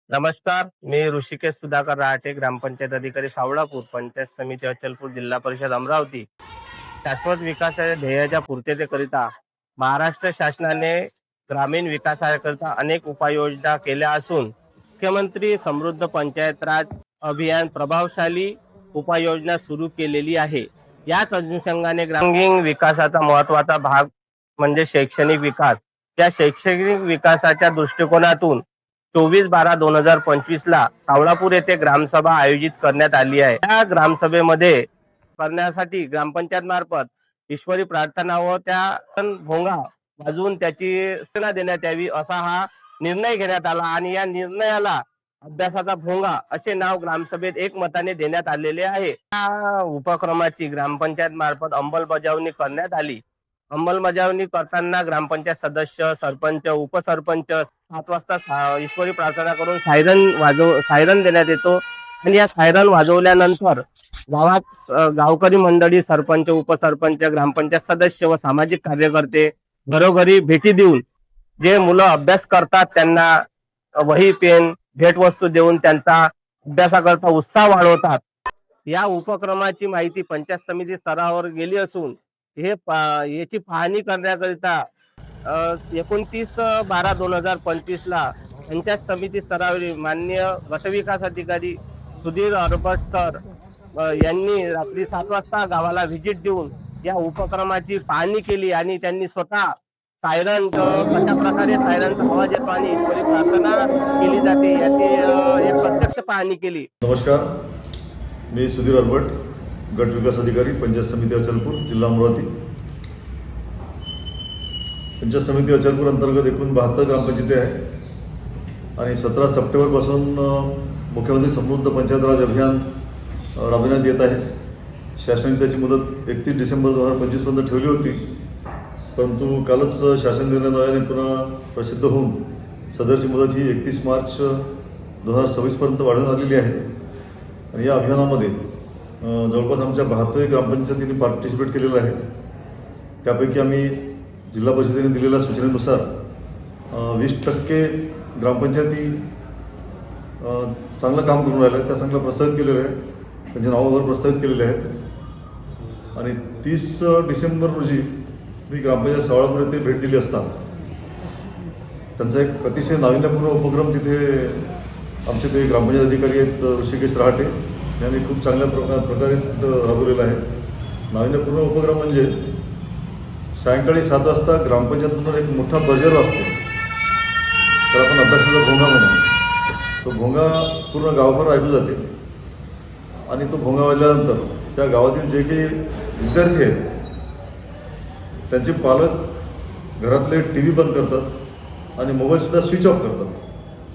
नमस्कार, मी ऋषिकेश सुधाकर राहटे, ग्रामपंचायत अधिकारी सावळापूर, पंचायत समिती अचलपूर, जिल्हा परिषद अमरावती। शाश्वत विकासाच्या ध्येयाच्या पूर्ततेकरिता महाराष्ट्र शासनाने ग्रामीण विकासाकरिता अनेक उपाययोजना केल्या असून मुख्यमंत्री समृद्ध पंचायत राज अभियान प्रभावशाली उपाययोजना सुरू केलेली आहे। याच अनुषंगाने ग्रामीण विकासाचा महत्त्वाचा भाग म्हणजे शैक्षणिक विकास। त्या शैक्षणिक विकासाच्या दृष्टिकोनातून 24/12/2025 ला सावळापूर येथे ग्रामसभा आयोजित करण्यात आली आहे। या ग्रामसभेमध्ये करण्यासाठी ग्रामपंचायत मार्फत ईश्वरी प्रार्थना व त्या भोंगा वाजवून त्याची सेवा देण्यात यावी असा हा निर्णय घेण्यात आला आणि या निर्णयाला अभ्यासाचा भोंगा असे नाव ग्रामसभेत एकमताने देण्यात आलेले आहे। या उपक्रमाची ग्रामपंचायत मार्फत अंमलबजावणी करण्यात आली। अंमलबजावणी करताना ग्रामपंचायत सदस्य, सरपंच, उपसरपंच 7 वाजता ईश्वरी प्रार्थना करून सायरन देण्यात येतो आणि या सायरन वाजवल्यानंतर गावात गावकरी मंडळी, सरपंच, उपसरपंच, ग्रामपंचायत सदस्य व सामाजिक कार्यकर्ते घरोघरी भेटी देऊन जे मुलं अभ्यास करतात त्यांना वही, पेन, भेटवस्तू देऊन त्यांचा अभ्यासाकरता उत्साह वाढवतात। या उपक्रमाची माहिती पंचायत समिती स्तरावर गेली असून याची पाहणी करण्याकरिता 29/12/2025 ला पंचायत समिती स्तरावरील माननीय गटविकास अधिकारी सुधीर अरबट सर यांनी रात्री 7 वाजता गावाला व्हिजिट देऊन या उपक्रमाची पाहणी केली आणि त्यांनी स्वतः सायरन कशा प्रकारे सायरनचा आवाज येतो आणि ईश्वरी प्रार्थना केली जाते याची एक प्रत्यक्ष पाहणी केली। नमस्कार, मी सुधीर अरबट, गट विकास अधिकारी, पंचायत समिती अचलपूर, जिल्हा अमरावती। पंचायत समिती अचलपूर अंतर्गत एकूण 72 ग्रामपंचायती आहे आणि 17 सप्टेंबर पासून मुख्यमंत्री समृद्ध पंचायत राज अभियान राबविण्यात येत आहे। शासनाने त्याची मुदत 31 डिसेंबर 2025 पर्यंत ठेवली होती, परंतु कालच शासन निर्णयाने पुन्हा प्रसिद्ध होऊन सदरची मुदत ही 31 मार्च 2026 पर्यंत वाढवण्यात आलेली आहे। आणि या अभियानामध्ये जवळपास आमच्या 72 ग्रामपंचायतींनी पार्टिसिपेट केलेलं आहे। त्यापैकी आम्ही जिल्हा परिषदेने दिलेल्या सूचनेनुसार 20% ग्रामपंचायती चांगलं काम करून राहिल्या, त्या चांगलं प्रस्तावित केलेलं आहे, त्यांच्या नावावर प्रस्तावित केलेले आहेत। आणि 30 डिसेंबर रोजी मी ग्रामपंचायत सावळापूर येथे भेट दिली असता त्यांचा एक अतिशय नाविन्यपूर्ण उपक्रम तिथे आमचे ते ग्रामपंचायत अधिकारी आहेत ऋषिकेश राहटे यांनी खूप चांगल्या प्रकारे तिथं राबवलेला आहे। नाविन्यपूर्ण उपक्रम म्हणजे सायंकाळी 7 वाजता ग्रामपंचायतमधून एक मोठा बजेर असतो, तर आपण अभ्यासाचा भोंगा म्हणू। तो भोंगा पूर्ण गावभर ऐकू जाते आणि तो भोंगा वाजल्यानंतर त्या गावातील जे काही विद्यार्थी आहेत त्यांचे पालक घरातले TV बंद करतात आणि मोबाईलसुद्धा स्विच ऑफ करतात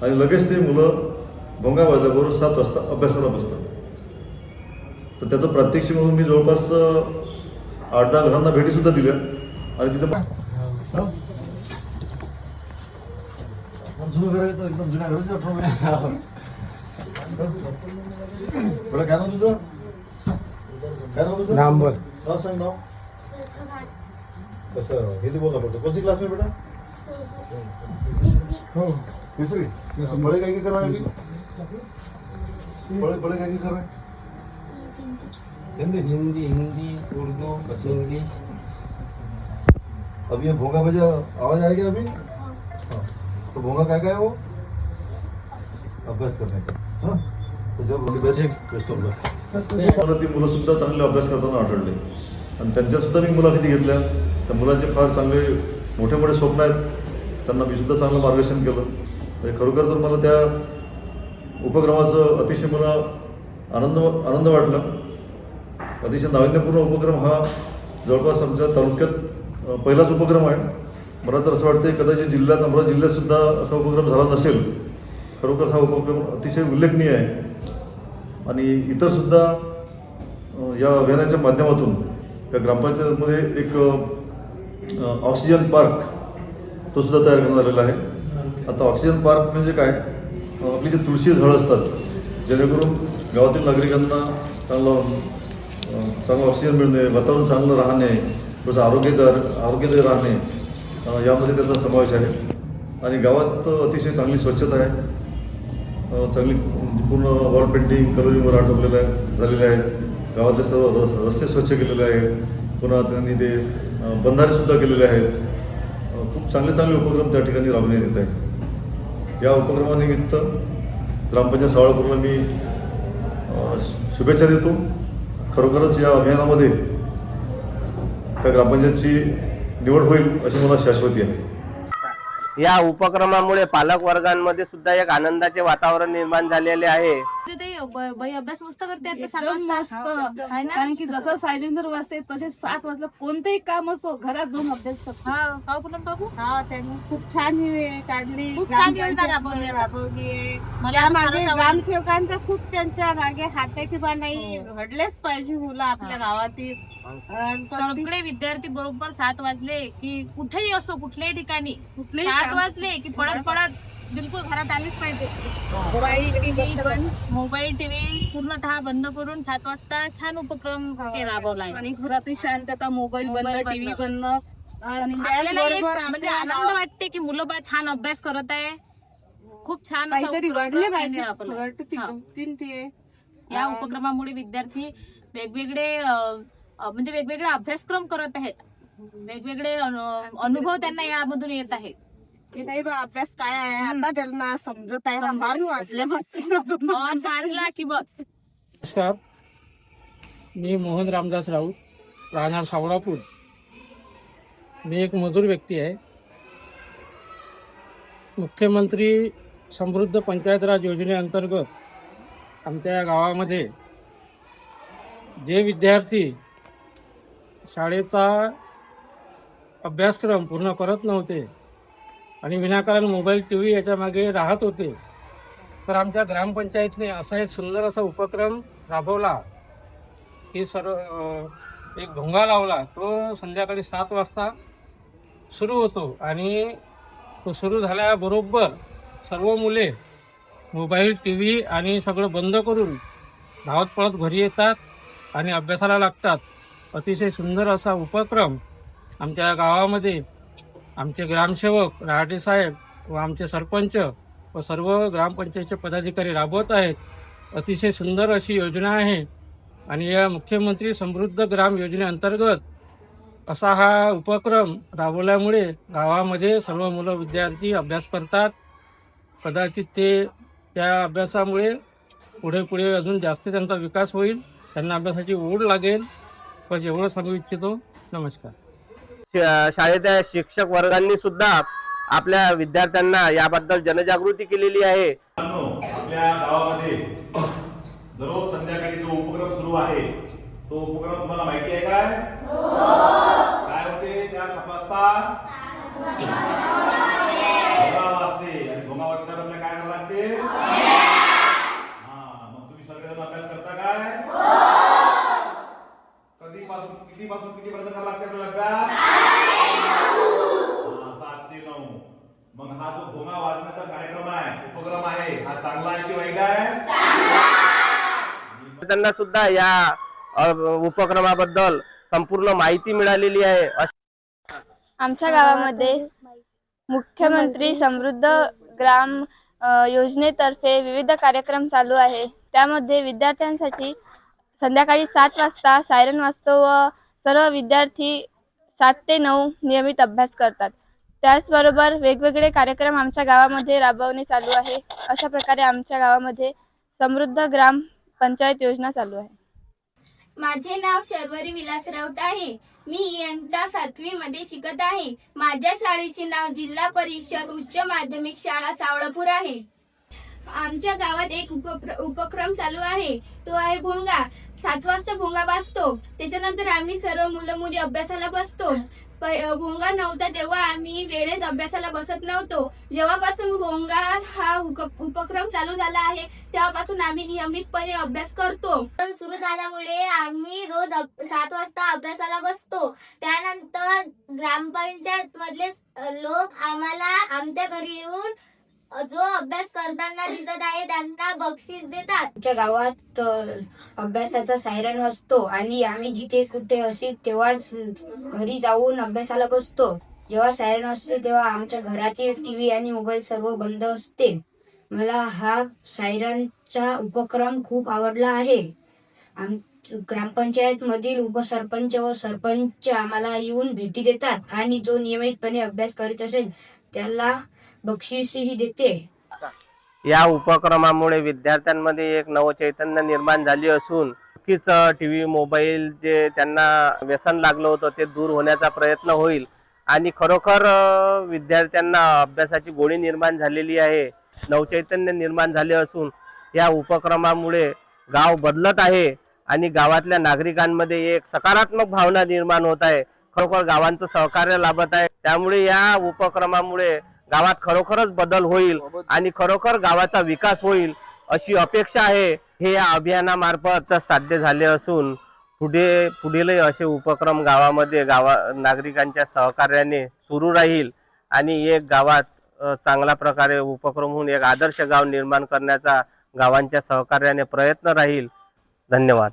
आणि लगेच ते मुलं भोंगा वाजल्याबरोबर 7 वाजता अभ्यासाला बसतात। तर त्याचं प्रात्यक्षिक म्हणून मी जवळपास 8-10 घरांना भेटीसुद्धा दिल्या आणि तिथे एकदम जुन्या घराचं बरं काय नाव तुझं? काय नाव तुझं? नाव सांग नाव। कसं हिंदी बोलना पड़ता? कौन सी क्लास में बेटा? हो, तीसरी। बड़े काय कर रहा है अभी? बड़े काय कर रहा है? हिंदी, उर्दू, इंग्लिश। अभी ये भोंगा बजा आवाज आएगा अभी? हाँ, तो भोंगा काय है वो? अभ्यास करने का। हाँ, तो जब बेस्ट ऑफ लक। मला ती मुलंसुद्धा चांगले अभ्यास करताना आढळले आणि त्यांच्यासुद्धा मी मुलाखती घेतल्या। त्या मुलांचे फार चांगले मोठे मोठे स्वप्न आहेत, त्यांना मी सुद्धा चांगलं मार्गदर्शन केलं। म्हणजे खरोखर तर मला त्या उपक्रमाचं अतिशय मला आनंद वाटला। अतिशय नाविन्यपूर्ण उपक्रम हा जवळपास आमच्या तालुक्यात पहिलाच उपक्रम आहे। मला तर असं वाटतं कदाचित जिल्ह्यात, अमरावती जिल्ह्यातसुद्धा असा उपक्रम झाला नसेल। खरोखर हा उपक्रम अतिशय उल्लेखनीय आहे आणि इतरसुद्धा या अभियानाच्या माध्यमातून त्या ग्रामपंचायतमध्ये एक ऑक्सिजन पार्क तो सुद्धा तयार करण्यात आलेला आहे। आता ऑक्सिजन पार्क म्हणजे काय, आपली जे तुळशी झाडं असतात जेणेकरून गावातील नागरिकांना चांगलं ऑक्सिजन मिळणे, वातावरण चांगलं राहणे, थोडंसं आरोग्यदायी राहणे यामध्ये त्याचा समावेश आहे। आणि गावात अतिशय चांगली स्वच्छता आहे. चांगली पूर्ण वॉल पेंटिंग कलरिंगवर आटवलेलं आहे झालेले आहेत. गावातले सर्व रस्ते स्वच्छ केलेले आहेत. पुन्हा त्यांनी ते बंधारेसुद्धा केलेले आहेत. खूप चांगले चांगले उपक्रम त्या ठिकाणी राबवण्यात येत आहे. या उपक्रमानिमित्त ग्रामपंचायत सावळापूरला मी शुभेच्छा देतो. खरोखरच या अभियानामध्ये त्या ग्रामपंचायतची निवड होईल अशी मला शाश्वती आहे. या उपक्रमामुळे पालक वर्गांमध्ये सुद्धा एक आनंदाचे वातावरण निर्माण झालेले आहे. ते बाई अभ्यास मस्त करते आता 7 एकदम वाजता. मस्त. आहे ना? कारण की जसं सायलेंसर वाजते तसे 7 वाजलं कोणतेही काम असो घरात जाऊन अभ्यास करतो. हा पूनम काकू हा त्यांनी खूप छान हे काढली, खूप छान योजना राबवली. राबवली. मला त्या मागे फारच आवडली. ग्रामसेवकांचा खूप त्यांच्या मागे हात आहे की बा नाही घडलेच पाहिजे मुलं आपल्या गावातील. आणि सगळे विद्यार्थी बरोबर 7 वाजले की कुठेही असो कुठल्याही ठिकाणी कुठलेही 7 काम- वाजले की पडत बिलकुल घरात आलीच पाहिजे. मोबाईल टीव्ही पूर्णतः बंद करून 7 वाजता छान उपक्रम हे राबवलाय. आणि घरातही शांतता, मोबाईल बंद, मोबाईल बंद. टीव्ही बंद. आणि आपल्याला एक त्याचबरोबर म्हणजे आपल्या आनंद वाटते की मुलं बा छान अभ्यास करत आहे. खूप छान असा काहीतरी उपक्रम वाढले पाहिजे. राबवलाय. हा. ते या उपक्रमामुळे विद्यार्थी वेगवेगळे म्हणजे वेगवेगळे अभ्यासक्रम करत आहेत. वेगवेगळे अनुभव त्यांना यामधून येत आहेत. की नाही बा अभ्यास काय आहे आता त्यांना समजत आहे. बाहेर वाजले और मानला की बस नमस्कार, मी मोहन रामदास राऊत, राहणार सावळापूर. मी एक मजूर व्यक्ती आहे. मुख्यमंत्री समृद्ध पंचायत राज योजनेअंतर्गत आमच्या या गावामध्ये जे विद्यार्थी शाळेचा अभ्यासक्रम पूर्ण करत नव्हते आणि विनाकारण मोबाईल टी व्ही याच्या मागे राहत होते, तर आमच्या ग्रामपंचायतने असा एक सुंदर असा उपक्रम राबवला की एक भोंगा लावला. तो संध्याकाळी 7 वाजता सुरू होतो आणि तो सुरू झाल्याबरोबर सर्व मुले मोबाईल टी व्ही आणि सगळं बंद करून धावत पळत घरी येतात आणि अभ्यासाला लागतात. अतिशय सुंदर असा उपक्रम आमच्या गावामध्ये आमचे ग्रामसेवक रहाटे साहेब व आमचे सरपंच व सर्व ग्रामपंचायतचे पदाधिकारी राबवत आहेत. अतिशय सुंदर अशी योजना आहे आणि या मुख्यमंत्री समृद्ध ग्राम योजनेअंतर्गत असा हा उपक्रम राबवल्यामुळे गावामध्ये सर्व मुलं विद्यार्थी अभ्यास करतात. कदाचित ते त्या अभ्यासामुळे पुढे अजून जास्त त्यांचा विकास होईल, त्यांना अभ्यासाची ओढ लागेल. बस एवढं सांगू इच्छितो. नमस्कार. शाळेच्या शिक्षक वर्गांनी सुद्धा आपल्या विद्यार्थ्यांना याबद्दल जनजागृती केलेली आहे. आपल्या गावामध्ये दररोज संध्याकाळी जो उपक्रम सुरू आहे तो उपक्रम तुम्हाला माहिती आहे काय? काय होते त्या तपासता भोंगा वाजते आणि भोंगा वाजल्यावर आपल्याला काय करावं लागते? मग तुम्ही सगळेजण अभ्यास करता काय? कितीपासून कितीपर्यंत करावं लागते आपल्याला? 7 ते 9. मग हा जो भोंगा वाजण्याचा कार्यक्रम आहे, उपक्रम आहे, हा चांगला आहे की वाईट आहे? त्यांना सुद्धा या उपक्रमाबद्दल संपूर्ण माहिती मिळालेली आहे. आमच्या गावामध्ये मुख्यमंत्री समृद्ध ग्राम योजनेतर्फे विविध कार्यक्रम चालू आहे. त्यामध्ये विद्यार्थ्यांसाठी संध्याकाळी 7 वाजता सायरन वाजतो व सर्व विद्यार्थी 7 ते 9 नियमित अभ्यास करतात. त्याचबरोबर वेगवेगळे कार्यक्रम आमच्या गावामध्ये राबवणे चालू आहे. अशा प्रकारे आमच्या गावामध्ये समृद्ध ग्राम पंचायत योजना चालू आहे. माझे नाव शर्वरी विलास राऊत आहे. मी इयत्ता 7वी मध्ये शिकत आहे. माझ्या शाळेचे नाव जिल्हा परिषद उच्च माध्यमिक शाळा सावळापूर आहे. आमच्या गावात एक उपक्रम चालू आहे, तो आहे भोंगा. 7 वाजता भोंगा वाजतो. त्याच्यानंतर आम्ही सर्व मुलं मुली अभ्यासाला बसतो. भोंगा नव्हता तेव्हा आम्ही वेळेत अभ्यासाला बसत नव्हतो. जेव्हापासून भोंगा हा उपक्रम चालू झाला आहे तेव्हापासून आम्ही नियमितपणे अभ्यास करतो. सुरू झाल्यामुळे आम्ही रोज 7 वाजता अभ्यासाला बसतो. त्यानंतर ग्रामपंचायत मधले लोक आम्हाला आमच्या घरी येऊन जो अभ्यास करताना दिसत आहे त्यांना बक्षीस देतात. आमच्या गावात अभ्यासाचा सायरन वाजतो आणि आम्ही जिथे कुठे असेल तेव्हाच घरी जाऊन अभ्यासाला बसतो. जेव्हा सायरन असते तेव्हा आमच्या घरातील टीव्ही आणि मोबाईल सर्व बंद असते. मला हा सायरनचा उपक्रम खूप आवडला आहे. ग्रामपंचायत मधील उपसरपंच व सरपंच आम्हाला येऊन भेटी देतात आणि जो नियमितपणे अभ्यास करीत असेल त्याला बक्षीसही देते. या उपक्रमामुळे विद्यार्थ्यांमध्ये एक नवचैतन्य निर्माण झाली असून नक्कीच टीव्ही मोबाईल जे त्यांना व्यसन लागलं होतं ते दूर होण्याचा प्रयत्न होईल आणि खरोखर विद्यार्थ्यांना अभ्यासाची गोडी निर्माण झालेली आहे, नवचैतन्य निर्माण झाले असून या उपक्रमामुळे गाव बदलत आहे आणि गावातल्या नागरिकांमध्ये एक सकारात्मक भावना निर्माण होत आहे. खरोखर गावांचं सहकार्य लाभत आहे. त्यामुळे या उपक्रमामुळे गावात खरोखरच बदल होईल आणि खरोखर गावाचा विकास होईल अशी अपेक्षा आहे. हे या अभियानामार्फत साध्य झाले असून पुढीलही असे उपक्रम गावामध्ये नागरिकांच्या सहकार्याने सुरू राहील आणि एक गावात चांगल्या प्रकारे उपक्रम होऊन एक आदर्श गाव निर्माण करण्याचा गावांच्या सहकार्याने प्रयत्न राहील. धन्यवाद.